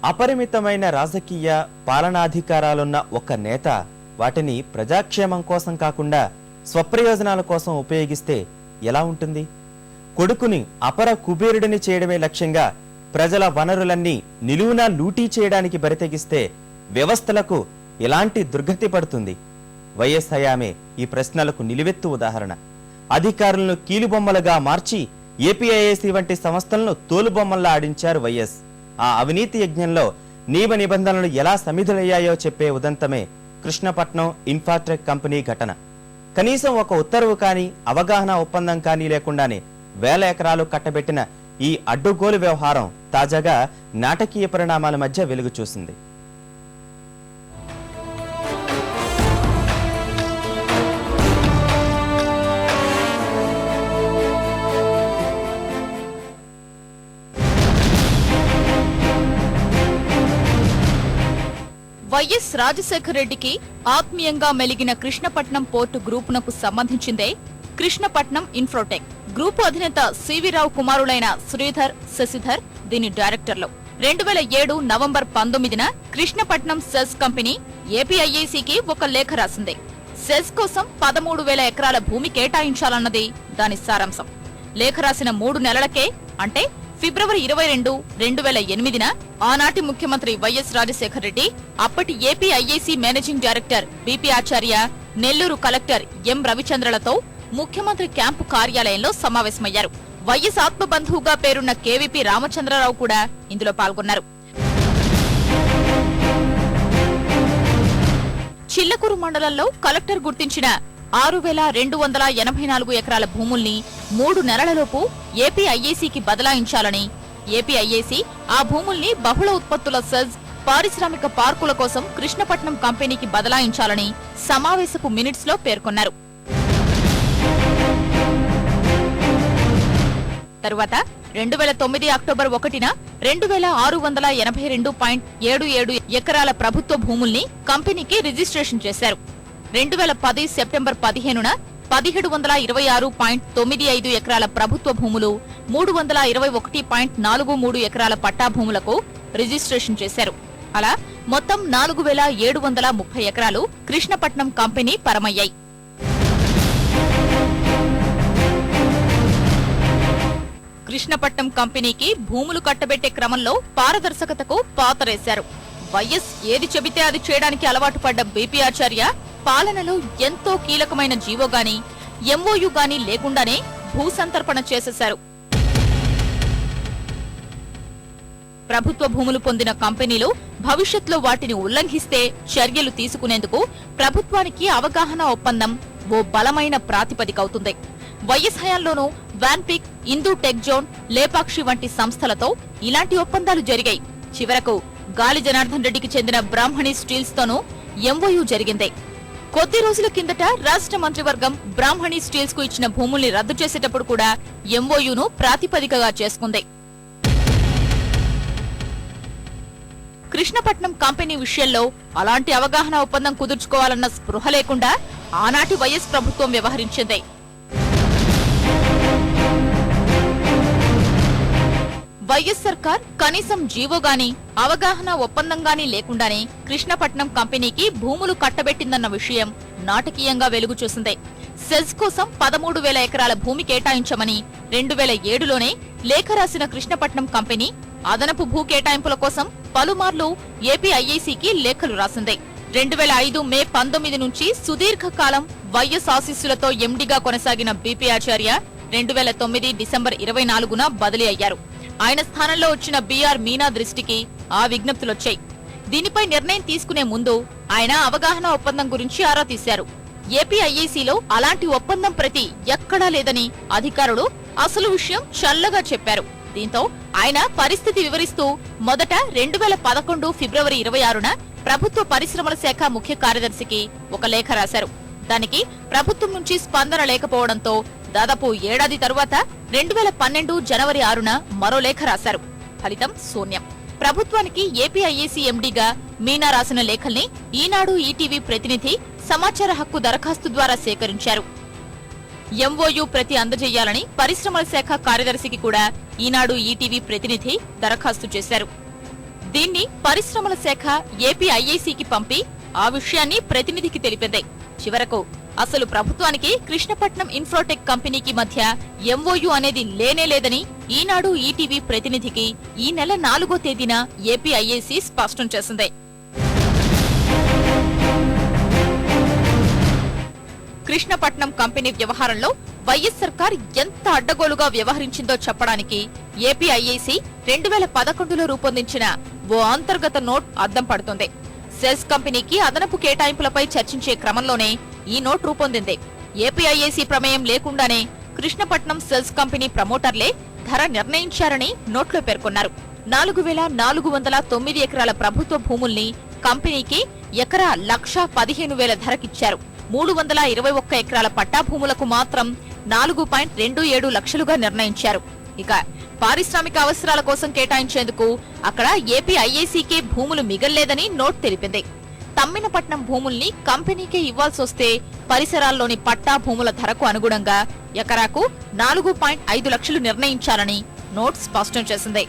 అపరిమితమైన రాజకీయ పాలనాధికారాలున్న ఒక నేత వాటిని ప్రజాక్షేమం కోసం కాకుండా స్వప్రయోజనాల కోసం ఉపయోగిస్తే ఎలా ఉంటుంది? కొడుకుని అపర కుబేరుడిని చేయడమే లక్ష్యంగా ప్రజల వనరులన్నీ నిలువునా లూటీ చేయడానికి బరితెగిస్తే వ్యవస్థలకు ఎలాంటి దుర్గతి పడుతుంది? వైఎస్ హయామే ఈ ప్రశ్నలకు నిలువెత్తు ఉదాహరణ. అధికారులను కీలుబొమ్మలుగా మార్చి ఏపీఐఏసీ వంటి సంస్థలను తోలుబొమ్మల్లా ఆడించారు వైఎస్. ఆ అవినీతి యజ్ఞంలో నియమ నిబంధనలు ఎలా సమిధులయ్యాయో చెప్పే ఉదంతమే కృష్ణపట్నం ఇన్ఫాట్రెక్ కంపెనీ ఘటన. కనీసం ఒక ఉత్తర్వు కానీ అవగాహన ఒప్పందం కానీ లేకుండానే వేల ఎకరాలు కట్టబెట్టిన ఈ అడ్డుగోలు వ్యవహారం తాజాగా నాటకీయ పరిణామాల మధ్య వెలుగు చూసింది. వైఎస్ రాజశేఖర రెడ్డికి ఆత్మీయంగా మెలిగిన కృష్ణపట్నం పోర్టు గ్రూపునకు సంబంధించిందే కృష్ణపట్నం ఇన్ఫ్రోటెక్. గ్రూపు అధినేత సివిరావు కుమారులైన శ్రీధర్, శశిధర్ దీని డైరెక్టర్లు. 2007 నవంబర్ 19న కృష్ణపట్నం సెజ్ కంపెనీ ఏపీఐఏసీకి ఒక లేఖ రాసింది. సెజ్ కోసం 13,000 ఎకరాల భూమి కేటాయించాలన్నది దాని సారాంశం. లేఖ రాసిన 3 నెలలకే, అంటే ఫిబ్రవరి 22, 2008న ఆనాటి ముఖ్యమంత్రి వైఎస్ రాజశేఖర రెడ్డి, అప్పటి ఏపీఐఏసీ మేనేజింగ్ డైరెక్టర్ బీపీ ఆచార్య, నెల్లూరు కలెక్టర్ ఎం రవిచంద్రలతో ముఖ్యమంత్రి క్యాంపు కార్యాలయంలో సమావేశమయ్యారు. వైఎస్ ఆత్మబంధువుగా పేరున్న కేవీపీ రామచంద్రరావు కూడా ఇందులో పాల్గొన్నారు. చిల్లకూరు మండలంలో కలెక్టర్ గుర్తించిన 6,284 ఎకరాల భూముల్ని 3 నెలలలోపు ఏపీఐఏసీకి బదలాయించాలని, ఏపీఐఏసీ ఆ భూముల్ని బహుళ ఉత్పత్తుల సెజ్, పారిశ్రామిక పార్కుల కోసం కృష్ణపట్నం కంపెనీకి బదలాయించాలని సమావేశపు మినిట్స్ లో పేర్కొన్నారు. తరువాత 2009 అక్టోబర్ 1న 2,682.77 ఎకరాల ప్రభుత్వ భూముల్ని కంపెనీకి రిజిస్ట్రేషన్ చేశారు. 2010 సెప్టెంబర్ 15న 1,726.95 ఎకరాల ప్రభుత్వ భూములు, 321.43 ఎకరాల పట్టా భూములకు రిజిస్ట్రేషన్ చేశారు. అలా మొత్తం 4,730 ఎకరాలు కృష్ణపట్నం కంపెనీ పరమయ్యాయి. కృష్ణపట్నం కంపెనీకి భూములు కట్టబెట్టే క్రమంలో పారదర్శకతకు పాతరేశారు. వైఎస్ ఏది చెబితే అది చేయడానికి అలవాటు పడ్డ బీపీ ఆచార్య పాలనలో ఎంతో కీలకమైన జీవో గాని, ఎంఓయూ గాని లేకుండానే భూసంతర్పణ చేసేశారు. ప్రభుత్వ భూములు పొందిన కంపెనీలు భవిష్యత్తులో వాటిని ఉల్లంఘిస్తే చర్యలు తీసుకునేందుకు ప్రభుత్వానికి అవగాహన ఒప్పందం ఓ బలమైన ప్రాతిపదిక అవుతుంది. వైఎస్ హయాంలోనూ వాన్పిక్, ఇందూ టెక్ జోన్, లేపాక్షి వంటి సంస్థలతో ఇలాంటి ఒప్పందాలు జరిగాయి. చివరకు గాలి జనార్దన్ రెడ్డికి చెందిన బ్రాహ్మణి స్టీల్స్ తోనూ ఎంఓయూ జరిగింది. కొద్ది రోజుల కిందట రాష్ట్ర మంత్రివర్గం బ్రాహ్మణి స్టీల్స్ కు ఇచ్చిన భూముల్ని రద్దు చేసేటప్పుడు కూడా ఎంఓయూను ప్రాతిపదికగా చేసుకుంది. కృష్ణపట్నం కంపెనీ విషయంలో అలాంటి అవగాహన ఒప్పందం కుదుర్చుకోవాలన్న స్పృహ లేకుండా ఆనాటి వైఎస్ ప్రభుత్వం వ్యవహరించింది. వైఎస్ సర్కార్ కనీసం జీవో గాని, అవగాహన ఒప్పందం గాని లేకుండానే కృష్ణపట్నం కంపెనీకి భూములు కట్టబెట్టిందన్న విషయం నాటకీయంగా వెలుగు చూసింది. సెజ్ కోసం 13,000 ఎకరాల భూమి కేటాయించమని 2007లోనే లేఖ రాసిన కృష్ణపట్నం కంపెనీ అదనపు భూ కేటాయింపుల కోసం పలుమార్లు ఏపీఐఏసీకి లేఖలు రాసింది. 2005 మే 19 నుంచి సుదీర్ఘకాలం వైఎస్ ఆశీస్సులతో ఎండీగా కొనసాగిన బీపీ ఆచార్య 2009 డిసెంబర్ 24న బదిలీ అయ్యారు. ఆయన స్థానంలో వచ్చిన బీఆర్ మీనా దృష్టికి ఆ విజ్ఞప్తులొచ్చాయి. దీనిపై నిర్ణయం తీసుకునే ముందు ఆయన అవగాహన ఒప్పందం గురించి ఆరా తీశారు. ఏపీఐఏసీలో అలాంటి ఒప్పందం ప్రతి ఎక్కడా లేదని అధికారులు అసలు విషయం చల్లగా చెప్పారు. దీంతో ఆయన పరిస్థితి వివరిస్తూ మొదట 2011 ఫిబ్రవరి 26న ప్రభుత్వ పరిశ్రమల శాఖ ముఖ్య కార్యదర్శికి ఒక లేఖ రాశారు. దానికి ప్రభుత్వం నుంచి స్పందన లేకపోవడంతో దాదాపు ఏడాది తరువాత 2012 జనవరి 6న మరో లేఖ రాశారు. ఫలితం శూన్యం. ప్రభుత్వానికి ఏపీఐఏసీ ఎండీగా మీనా రాసిన లేఖల్ని ఈనాడు, ఈటీవీ ప్రతినిధి సమాచార హక్కు దరఖాస్తు ద్వారా సేకరించారు. ఎంఓయూ ప్రతి అందజేయాలని పరిశ్రమల శాఖ కార్యదర్శికి కూడా ఈనాడు, ఈటీవీ ప్రతినిధి దరఖాస్తు చేశారు. దీన్ని పరిశ్రమల శాఖ ఏపీ ఐఐసికి పంపి ఆ విషయాన్ని ప్రతినిధికి తెలిపింది. చివరకు అసలు ప్రభుత్వానికి కృష్ణపట్నం ఇన్ఫ్రాటెక్ కంపెనీకి మధ్య ఎంఓయూ అనేది లేనేలేదని ఈనాడు ఈటీవీ ప్రతినిధికి ఈ నెల 4వ తేదీన ఏపీ ఐఐసి స్పష్టం చేసింది. కృష్ణపట్నం కంపెనీ వ్యవహారంలో వైఎస్ సర్కార్ ఎంత అడ్డగోలుగా వ్యవహరించిందో చెప్పడానికి ఏపీ ఐఐసి 2011లో రూపొందించిన ఓ అంతర్గత నోట్ అద్దం పడుతుంది. సెజ్ కంపెనీకి అదనపు కేటాయింపులపై చర్చించే క్రమంలోనే ఈ నోట్ రూపొందింది. ఏపీ ఐఐసి ప్రమేయం లేకుండానే కృష్ణపట్నం సెజ్ కంపెనీ ప్రమోటర్లే ధర నిర్ణయించారని నోట్లో పేర్కొన్నారు. 4,409 ఎకరాల ప్రభుత్వ భూముల్ని కంపెనీకి ఎకరా 1,15,000 ధరకిచ్చారు. 321 ఎకరాల పట్టా భూములకు మాత్రం 4.27 లక్షలుగా నిర్ణయించారు. ఇక పారిశ్రామిక అవసరాల కోసం కేటాయించేందుకు అక్కడ ఏపీ ఐఐసికే భూములు మిగల్లేదని నోట్ తెలిపింది. తమ్మినపట్నం భూముల్ని కంపెనీకే ఇవ్వాల్సొస్తే పరిసరాల్లోని పట్టా భూముల ధరకు అనుగుణంగా ఎకరాకు 4.5 లక్షలు నిర్ణయించాలని నోట్ స్పష్టం చేసింది.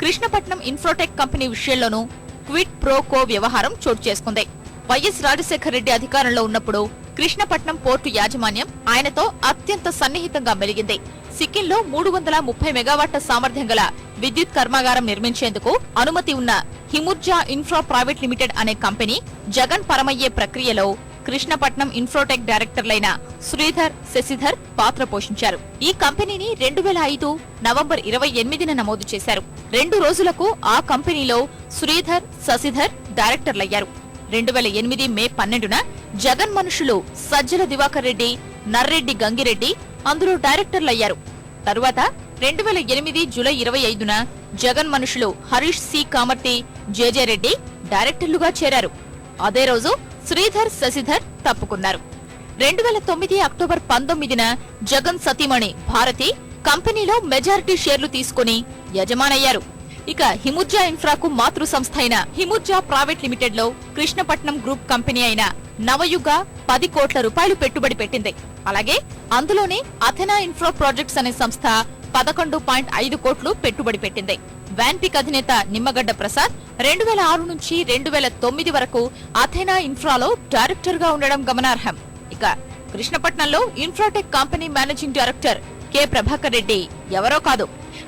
కృష్ణపట్నం ఇన్ఫ్రాటెక్ కంపెనీ విషయంలోనూ క్విడ్ ప్రో కో వ్యవహారం చోటు చేసుకుంది. వైఎస్ రాజశేఖర రెడ్డి అధికారంలో ఉన్నప్పుడు కృష్ణపట్నం పోర్టు యాజమాన్యం ఆయనతో అత్యంత సన్నిహితంగా మెలిగింది. సిక్కింలో 330 మెగావాట్ల సామర్థ్యం గల విద్యుత్ కర్మాగారం నిర్మించేందుకు అనుమతి ఉన్న హిముర్జా ఇన్ఫ్రా ప్రైవేట్ లిమిటెడ్ అనే కంపెనీ జగన్ పరమయ్యే ప్రక్రియలో కృష్ణపట్నం ఇన్ఫ్రాటెక్ డైరెక్టర్లైన శ్రీధర్, శశిధర్ పాత్ర పోషించారు. ఈ కంపెనీని 2005 నవంబర్ 28న నమోదు చేశారు. 2 రోజులకు ఆ కంపెనీలో శ్రీధర్, శశిధర్ డైరెక్టర్లయ్యారు. 2008 మే 12న జగన్ మనుషులు సజ్జల దివాకర్ రెడ్డి, నర్రెడ్డి గంగిరెడ్డి అందులో డైరెక్టర్లయ్యారు. తరువాత 2008 జూలై 25న జగన్ మనుషులు హరీష్ సి కామర్తి, జేజే రెడ్డి డైరెక్టర్లుగా చేరారు. అదే రోజు శ్రీధర్, శశిధర్ తప్పుకున్నారు. 2009 అక్టోబర్ 19న జగన్ సతీమణి భారతి కంపెనీలో మెజారిటీ షేర్లు తీసుకుని యజమానయ్యారు. ఇక హిముర్జా ఇన్ఫ్రాకు మాతృ సంస్థ అయిన హిముర్జా ప్రైవేట్ లిమిటెడ్ లో కృష్ణపట్నం గ్రూప్ కంపెనీ అయిన నవయుగ 10 కోట్ల రూపాయలు పెట్టుబడి పెట్టింది. అలాగే అందులోనే అథెనా ఇన్ఫ్రా ప్రాజెక్ట్స్ అనే సంస్థ 11.5 కోట్లు పెట్టుబడి పెట్టింది. వ్యాన్పిక్ అధినేత నిమ్మగడ్డ ప్రసాద్ 2006 నుంచి 2009 వరకు అథెనా ఇన్ఫ్రాలో డైరెక్టర్ గా ఉండడం గమనార్హం. ఇక కృష్ణపట్నంలో infratech company managing director K Prabhakar Reddy ఎవరో కాదు.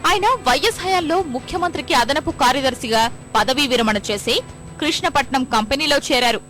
ఆయన వైఎస్ హయాంలో ముఖ్యమంత్రికి అదనపు కార్యదర్శిగా పదవీ విరమణ చేసి కృష్ణపట్నం కంపెనీలో చేరారు.